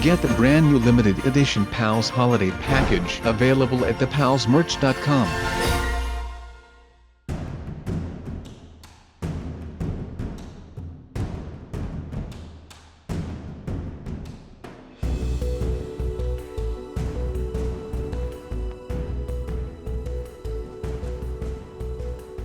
get the brand new limited edition Pals Holiday Package available at thepalsmerch.com.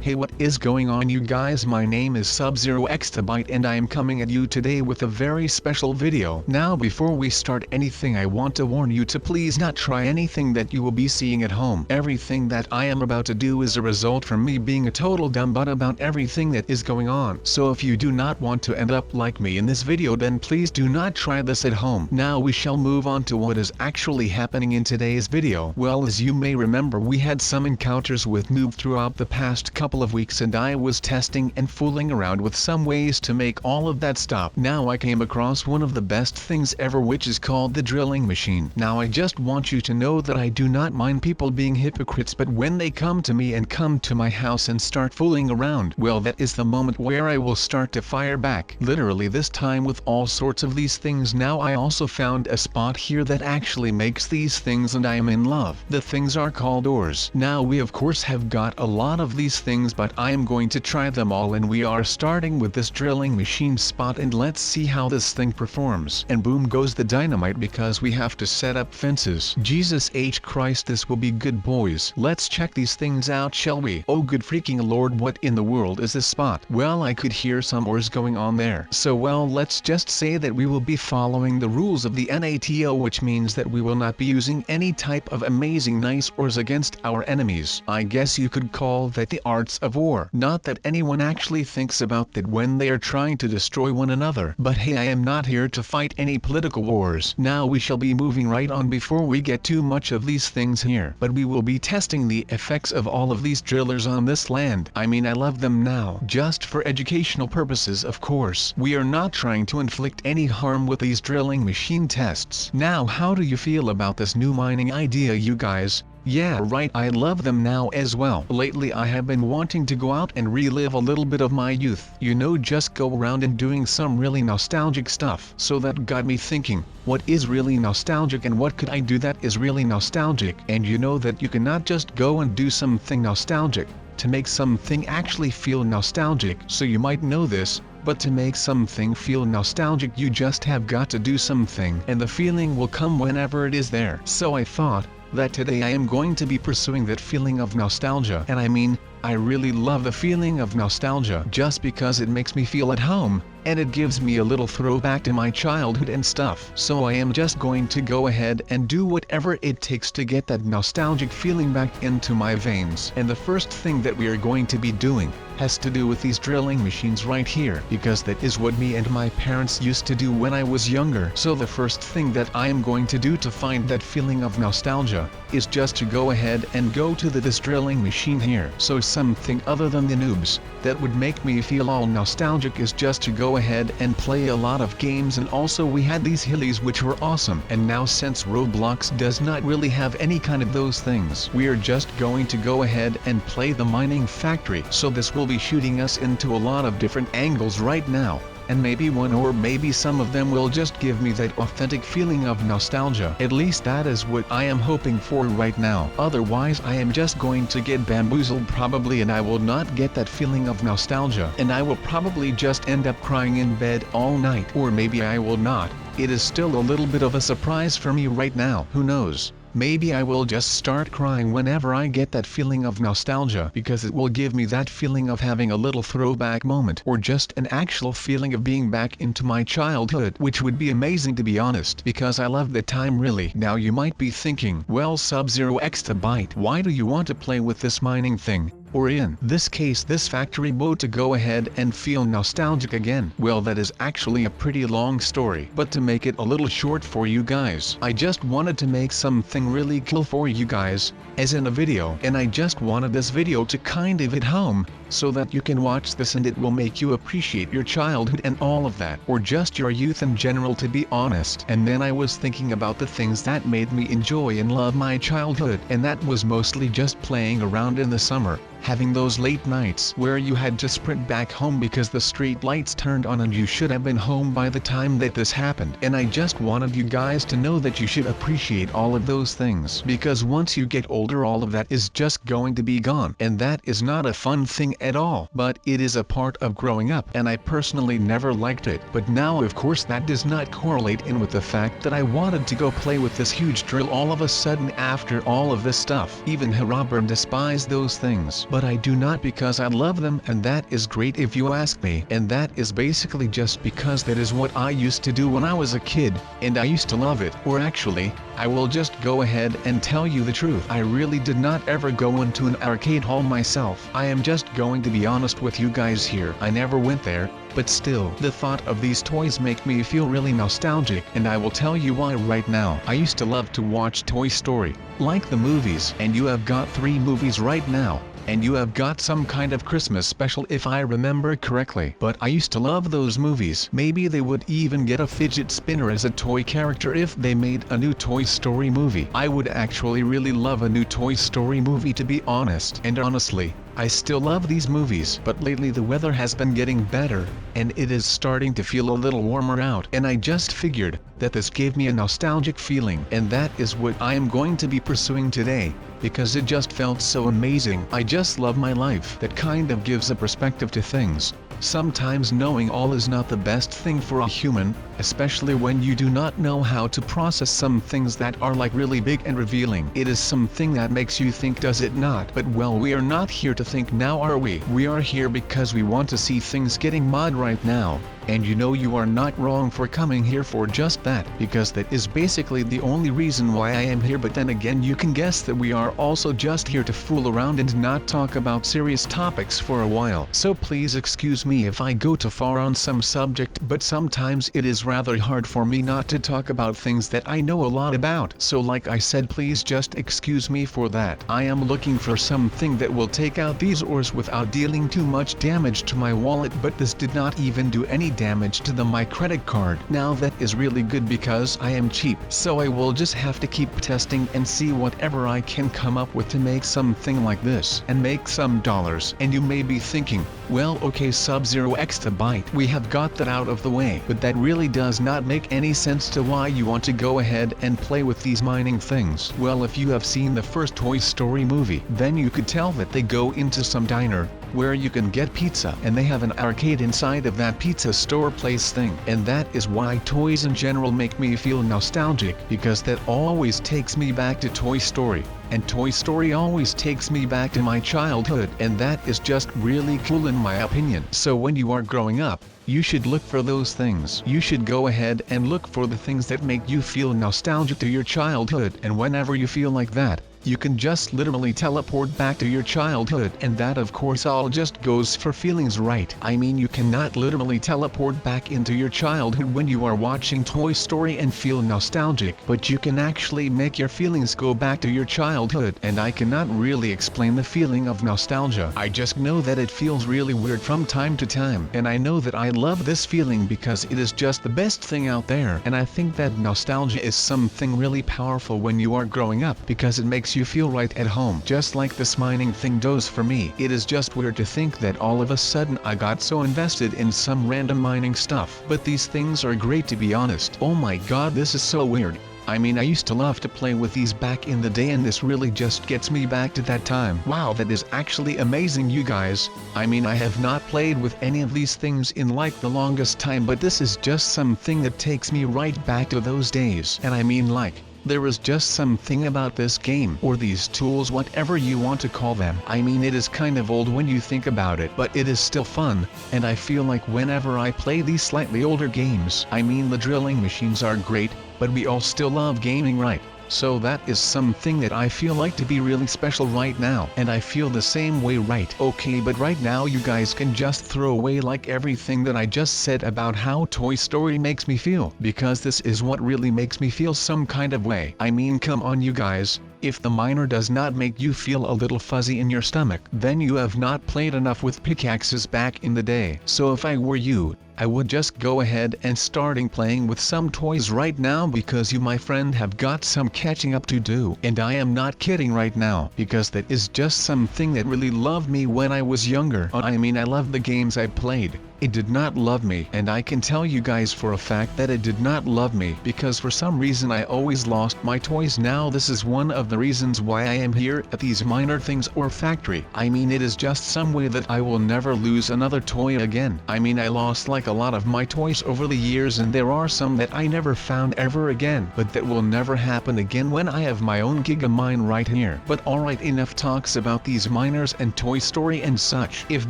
Hey, what is going on, you guys? My name is Sub-Zero Exabyte and I am coming at you today with a very special video. Now before we start anything, I want to warn you to please not try anything that you will be seeing at home. Everything that I am about to do is a result from me being a total dumb butt about everything that is going on. So if you do not want to end up like me in this video, then please do not try this at home. Now we shall move on to what is actually happening in today's video. Well, as you may remember, we had some encounters with Noob throughout the past couple of weeks and I was testing and fooling around with some ways to make all of that stop. Now I came across one of the best things ever, which is called the drilling machine. Now I just want you to know that I do not mind people being hypocrites, but when they come to me and come to my house and start fooling around, well, that is the moment where I will start to fire back. Literally this time with all sorts of these things. Now I also found a spot here that actually makes these things and I am in love. The things are called ores. Now we of course have got a lot of these things, but I am going to try them all, and we are starting with this drilling machine spot, and let's see how this thing performs. And boom goes the dynamite, because we have to set up fences. Jesus H Christ, this will be good, boys. Let's check these things out, shall we? Oh good freaking lord, what in the world is this spot? Well, I could hear some ores going on there. So well, let's just say that we will be following the rules of the NATO, which means that we will not be using any type of amazing nice ores against our enemies. I guess you could call that the arts of war. Not that anyone actually thinks about that when they are trying to destroy one another. But hey, I am not here to fight any political wars. Now we shall be moving right on before we get too much of these things here. But we will be testing the effects of all of these drillers on this land. I mean, I love them now, just for educational purposes of course. We are not trying to inflict any harm with these drilling machine tests. Now how do you feel about this new mining idea, you guys? Yeah right, I love them now as well. Lately I have been wanting to go out and relive a little bit of my youth. You know, just go around and doing some really nostalgic stuff. So that got me thinking, what is really nostalgic and what could I do that is really nostalgic? And you know that you cannot just go and do something nostalgic to make something actually feel nostalgic. So you might know this, but to make something feel nostalgic you just have got to do something, and the feeling will come whenever it is there. So I thought that today I am going to be pursuing that feeling of nostalgia. And I mean, I really love the feeling of nostalgia just because it makes me feel at home, and it gives me a little throwback to my childhood and stuff. So I am just going to go ahead and do whatever it takes to get that nostalgic feeling back into my veins. And the first thing that we are going to be doing has to do with these drilling machines right here, because that is what me and my parents used to do when I was younger. So the first thing that I am going to do to find that feeling of nostalgia is just to go ahead and go to this drilling machine here. So something other than the noobs that would make me feel all nostalgic is just to go ahead and play a lot of games. And also we had these hillies which were awesome, and now since Roblox does not really have any kind of those things, we are just going to go ahead and play the mining factory. So this will be shooting us into a lot of different angles right now, and maybe one or maybe some of them will just give me that authentic feeling of nostalgia. At least that is what I am hoping for right now. Otherwise I am just going to get bamboozled probably, and I will not get that feeling of nostalgia, and I will probably just end up crying in bed all night. Or maybe I will not. It is still a little bit of a surprise for me right now. Who knows? Maybe I will just start crying whenever I get that feeling of nostalgia, because it will give me that feeling of having a little throwback moment, or just an actual feeling of being back into my childhood, which would be amazing to be honest, because I love the time really. Now you might be thinking, well, Sub-Zero Exabyte, why do you want to play with this mining thing? Or in this case this factory mode to go ahead and feel nostalgic again? Well, that is actually a pretty long story, but to make it a little short for you guys, I just wanted to make something really cool for you guys, as in a video, and I just wanted this video to kind of hit home, so that you can watch this and it will make you appreciate your childhood and all of that, or just your youth in general, to be honest. And then I was thinking about the things that made me enjoy and love my childhood, and that was mostly just playing around in the summer, having those late nights where you had to sprint back home because the street lights turned on and you should have been home by the time that this happened. And I just wanted you guys to know that you should appreciate all of those things, because once you get older all of that is just going to be gone, and that is not a fun thing at all. But it is a part of growing up, and I personally never liked it. But now of course that does not correlate in with the fact that I wanted to go play with this huge drill all of a sudden after all of this stuff. Even Haraber despised those things, but I do not, because I love them, and that is great if you ask me. And that is basically just because that is what I used to do when I was a kid, and I used to love it. Or actually, I will just go ahead and tell you the truth. I really did not ever go into an arcade hall myself. I am just going to be honest with you guys here. I never went there, but still, the thought of these toys make me feel really nostalgic, and I will tell you why right now. I used to love to watch Toy Story, like the movies, and you have got 3 movies right now. And you have got some kind of Christmas special if I remember correctly. But I used to love those movies. Maybe they would even get a fidget spinner as a toy character if they made a new Toy Story movie. I would actually really love a new Toy Story movie, to be honest. And honestly, I still love these movies, but lately the weather has been getting better, and it is starting to feel a little warmer out, and I just figured that this gave me a nostalgic feeling, and that is what I am going to be pursuing today, because it just felt so amazing. I just love my life. That kind of gives a perspective to things. Sometimes knowing all is not the best thing for a human, especially when you do not know how to process some things that are like really big and revealing. It is something that makes you think, does it not? But well, we are not here to think now, are we? We are here because we want to see things getting mod right now. And you know you are not wrong for coming here for just that, because that is basically the only reason why I am here. But then again, you can guess that we are also just here to fool around and not talk about serious topics for a while. So please excuse me if I go too far on some subject, but sometimes it is rather hard for me not to talk about things that I know a lot about. So like I said, please just excuse me for that. I am looking for something that will take out these ores without dealing too much damage to my wallet, but this did not even do any damage to my credit card. Now that is really good because I am cheap, so I will just have to keep testing and see whatever I can come up with to make something like this and make some dollars. And you may be thinking, well okay, Sub-Zero Exabyte, we have got that out of the way, but that really does not make any sense to why you want to go ahead and play with these mining things. Well, if you have seen the first Toy Story movie, then you could tell that they go into some diner where you can get pizza, and they have an arcade inside of that pizza store place thing. And that is why toys in general make me feel nostalgic, because that always takes me back to Toy Story, and Toy Story always takes me back to my childhood, and that is just really cool in my opinion. So when you are growing up, you should look for those things. You should go ahead and look for the things that make you feel nostalgic to your childhood, and whenever you feel like that, you can just literally teleport back to your childhood. And that of course all just goes for feelings, right? I mean, you cannot literally teleport back into your childhood when you are watching Toy Story and feel nostalgic, but you can actually make your feelings go back to your childhood. And I cannot really explain the feeling of nostalgia. I just know that it feels really weird from time to time, and I know that I love this feeling because it is just the best thing out there. And I think that nostalgia is something really powerful when you are growing up, because it makes you feel right at home, just like this mining thing does for me. It is just weird to think that all of a sudden I got so invested in some random mining stuff. But these things are great, to be honest. Oh my god, this is so weird. I mean, I used to love to play with these back in the day, and this really just gets me back to that time. Wow, that is actually amazing, you guys. I mean, I have not played with any of these things in like the longest time, but this is just something that takes me right back to those days. And I mean, like, there is just something about this game, or these tools, whatever you want to call them. I mean, it is kind of old when you think about it, but it is still fun, and I feel like whenever I play these slightly older games, I mean, the drilling machines are great, but we all still love gaming, right? So that is something that I feel like to be really special right now, and I feel the same way, right? Okay, but right now you guys can just throw away like everything that I just said about how Toy Story makes me feel, because this is what really makes me feel some kind of way. I mean, come on you guys, if the miner does not make you feel a little fuzzy in your stomach, then you have not played enough with pickaxes back in the day. So if I were you, I would just go ahead and starting playing with some toys right now because you my friend have got some catching up to do. And I am not kidding right now, because that is just something that really loved me when I was younger. I mean, I loved the games I played. It did not love me, and I can tell you guys for a fact that it did not love me because for some reason I always lost my toys. Now this is one of the reasons why I am here at these minor things or factory. I mean, it is just some way that I will never lose another toy again. I mean, I lost like a lot of my toys over the years, and there are some that I never found ever again, but that will never happen again when I have my own giga mine right here. But alright, enough talks about these miners and Toy Story and such, if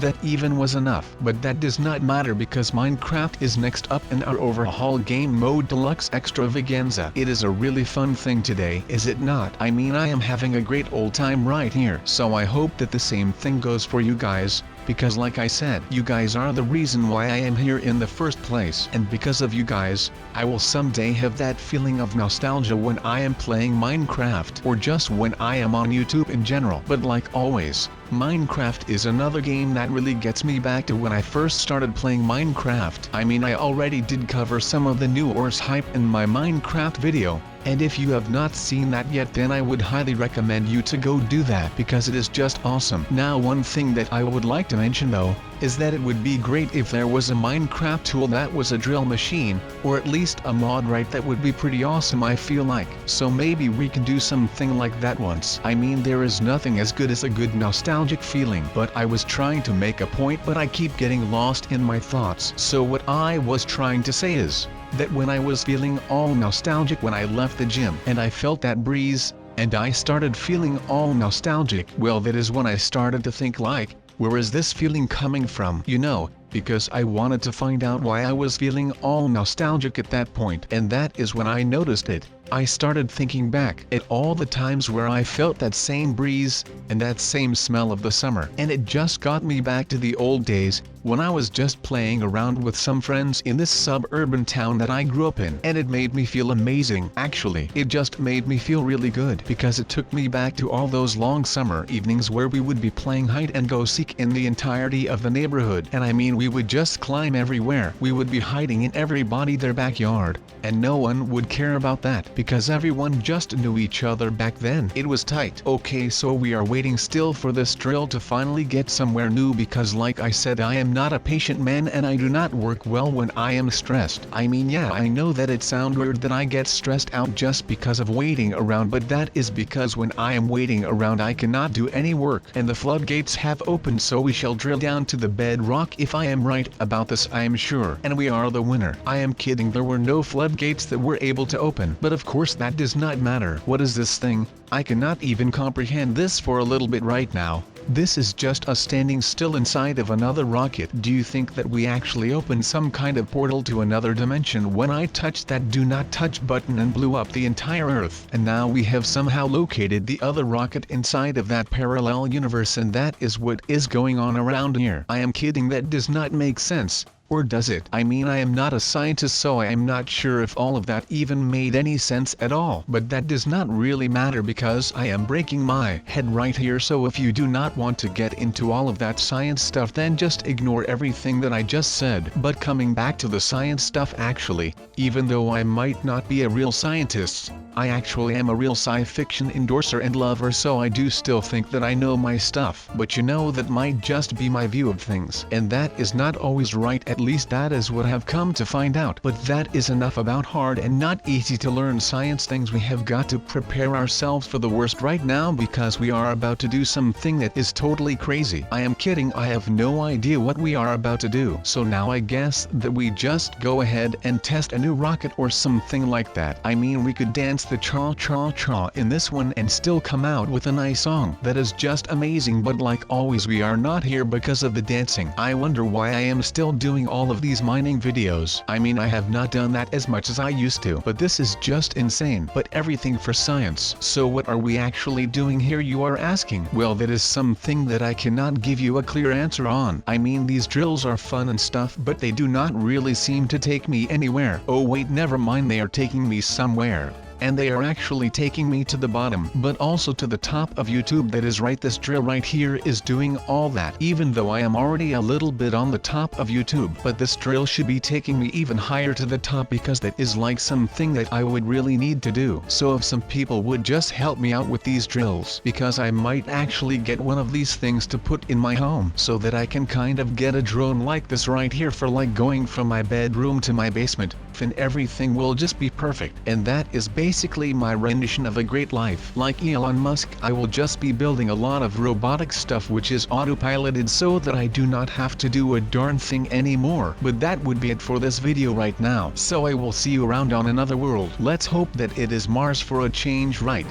that even was enough. But that does not matter because Minecraft is next up in our overhaul game mode deluxe extravaganza. It is a really fun thing today, is it not? I mean, I am having a great old time right here, so I hope that the same thing goes for you guys. Because like I said, you guys are the reason why I am here in the first place. And because of you guys, I will someday have that feeling of nostalgia when I am playing Minecraft, or just when I am on YouTube in general. But like always, Minecraft is another game that really gets me back to when I first started playing Minecraft. I mean, I already did cover some of the new ores hype in my Minecraft video. And if you have not seen that yet, then I would highly recommend you to go do that because it is just awesome. Now, one thing that I would like to mention though, is that it would be great if there was a Minecraft tool that was a drill machine, or at least a mod, right? That would be pretty awesome, I feel like. So maybe we can do something like that once. I mean, there is nothing as good as a good nostalgic feeling. But I was trying to make a point, but I keep getting lost in my thoughts. So what I was trying to say is that when I was feeling all nostalgic when I left the gym and I felt that breeze, and I started feeling all nostalgic, well, that is when I started to think like, where is this feeling coming from? You know, because I wanted to find out why I was feeling all nostalgic at that point. And that is when I noticed it. I started thinking back at all the times where I felt that same breeze and that same smell of the summer. And it just got me back to the old days when I was just playing around with some friends in this suburban town that I grew up in. And it made me feel amazing. Actually, it just made me feel really good because it took me back to all those long summer evenings where we would be playing hide and go seek in the entirety of the neighborhood. And I mean, we would just climb everywhere. We would be hiding in everybody their backyard, and no one would care about that because everyone just knew each other back then. It was tight. Okay, so we are waiting still for this drill to finally get somewhere new because like I said, I am not a patient man and I do not work well when I am stressed. I mean, yeah, I know that it sounds weird that I get stressed out just because of waiting around, but that is because when I am waiting around I cannot do any work, and the floodgates have opened, so we shall drill down to the bedrock. If I am right about this, I am sure, and we are the winner. I am kidding, there were no floodgates that were able to open, but of course that does not matter. What is this thing? I cannot even comprehend this for a little bit right now. This is just us standing still inside of another rocket. Do you think that we actually opened some kind of portal to another dimension when I touched that do not touch button and blew up the entire Earth? And now we have somehow located the other rocket inside of that parallel universe, and that is what is going on around here. I am kidding, that does not make sense. Or does it? I mean, I am not a scientist, so I am not sure if all of that even made any sense at all. But that does not really matter because I am breaking my head right here. So if you do not want to get into all of that science stuff, then just ignore everything that I just said. But coming back to the science stuff, actually, even though I might not be a real scientist, I actually am a real sci-fiction endorser and lover, so I do still think that I know my stuff. But you know, that might just be my view of things, and that is not always right. At least that is what I have come to find out. But that is enough about hard and not easy to learn science things. We have got to prepare ourselves for the worst right now because we are about to do something that is totally crazy. I am kidding, I have no idea what we are about to do. So now I guess that we just go ahead and test a new rocket or something like that. I mean, we could dance the cha-cha-cha in this one and still come out with a nice song that is just amazing. But like always, we are not here because of the dancing. I wonder why I am still doing all of these mining videos. I mean, I have not done that as much as I used to, but this is just insane. But everything for science. So what are we actually doing here, you are asking? Well, that is something that I cannot give you a clear answer on. I mean, these drills are fun and stuff, but they do not really seem to take me anywhere. Oh wait, never mind, they are taking me somewhere. and they are actually taking me to the bottom but also to the top of YouTube. That is right, this drill right here is doing all that. Even though I am already a little bit on the top of YouTube, but this drill should be taking me even higher to the top, because that is like something that I would really need to do. So if some people would just help me out with these drills, because I might actually get one of these things to put in my home so that I can kind of get a drone like this right here for like going from my bedroom to my basement, and everything will just be perfect. And that is basically my rendition of a great life. Like Elon Musk, I will just be building a lot of robotic stuff which is autopiloted so that I do not have to do a darn thing anymore. But that would be it for this video right now. So I will see you around on another world. Let's hope that it is Mars for a change, right?